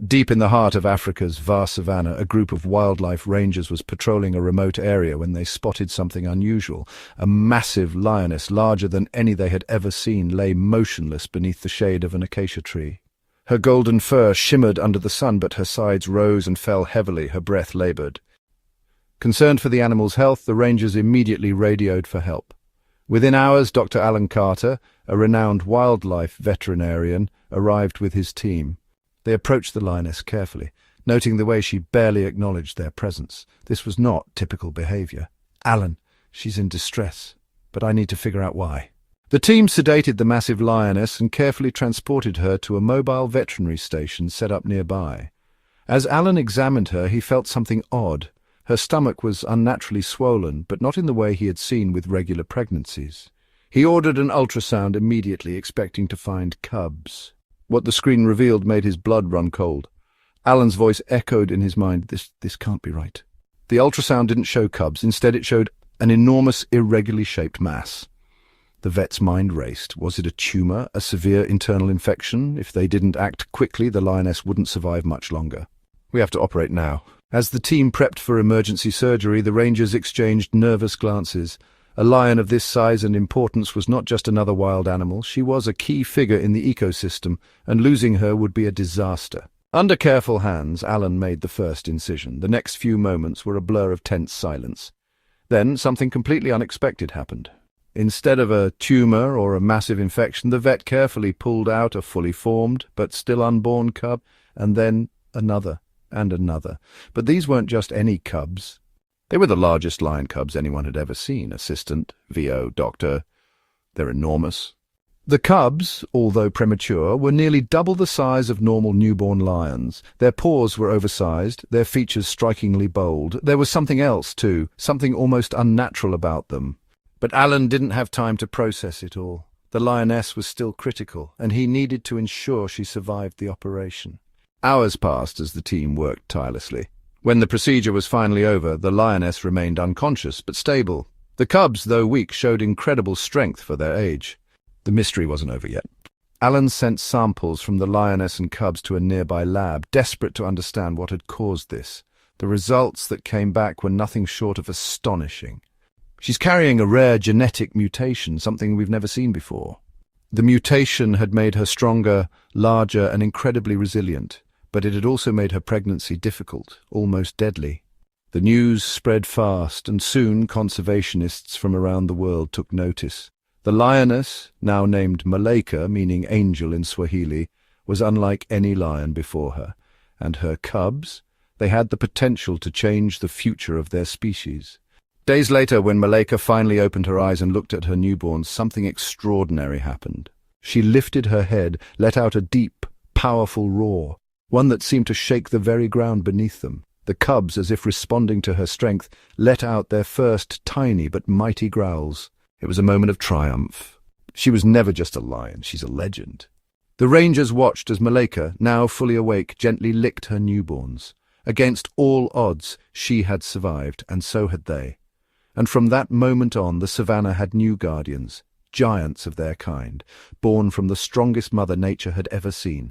Deep in the heart of Africa's vast savanna, a group of wildlife rangers was patrolling a remote area when they spotted something unusual. A massive lioness, larger than any they had ever seen, lay motionless beneath the shade of an acacia tree. Her golden fur shimmered under the sun, but her sides rose and fell heavily, her breath labored. Concerned for the animal's health, the rangers immediately radioed for help. Within hours, Dr. Alan Carter, a renowned wildlife veterinarian, arrived with his team. They approached the lioness carefully, noting the way she barely acknowledged their presence. This was not typical behavior. "Alan, she's in distress, but I need to figure out why." The team sedated the massive lioness and carefully transported her to a mobile veterinary station set up nearby. As Alan examined her, he felt something odd. Her stomach was unnaturally swollen, but not in the way he had seen with regular pregnancies. He ordered an ultrasound immediately, expecting to find cubs. What the screen revealed made his blood run cold. Alan's voice echoed in his mind, This can't be right." The ultrasound didn't show cubs. Instead, it showed an enormous, irregularly shaped mass. The vet's mind raced. Was it a tumor, a severe internal infection? If they didn't act quickly, the lioness wouldn't survive much longer. "We have to operate now." As the team prepped for emergency surgery, the rangers exchanged nervous glances. A lion of this size and importance was not just another wild animal. She was a key figure in the ecosystem, and losing her would be a disaster. Under careful hands, Alan made the first incision. The next few moments were a blur of tense silence. Then something completely unexpected happened. Instead of a tumor or a massive infection, the vet carefully pulled out a fully formed but still unborn cub, and then another and another. But these weren't just any cubs. They were the largest lion cubs anyone had ever seen. Assistant, VO, doctor. They're enormous. The cubs, although premature, were nearly double the size of normal newborn lions. Their paws were oversized, their features strikingly bold. There was something else, too, something almost unnatural about them. But Alan didn't have time to process it all. The lioness was still critical, and he needed to ensure she survived the operation. Hours passed as the team worked tirelessly. When the procedure was finally over, the lioness remained unconscious but stable. The cubs, though weak, showed incredible strength for their age. The mystery wasn't over yet. Alan sent samples from the lioness and cubs to a nearby lab, desperate to understand what had caused this. The results that came back were nothing short of astonishing. "She's carrying a rare genetic mutation, something we've never seen before." The mutation had made her stronger, larger, and incredibly resilient. But it had also made her pregnancy difficult, almost deadly. The news spread fast, and soon conservationists from around the world took notice. The lioness, now named Malaika, meaning angel in Swahili, was unlike any lion before her, and her cubs, they had the potential to change the future of their species. Days later, when Malaika finally opened her eyes and looked at her newborns, something extraordinary happened. She lifted her head, let out a deep, powerful roar, one that seemed to shake the very ground beneath them. The cubs, as if responding to her strength, let out their first tiny but mighty growls. It was a moment of triumph. She was never just a lion, she's a legend. The rangers watched as Malaika, now fully awake, gently licked her newborns. Against all odds, she had survived, and so had they. And from that moment on, the savannah had new guardians, giants of their kind, born from the strongest mother nature had ever seen.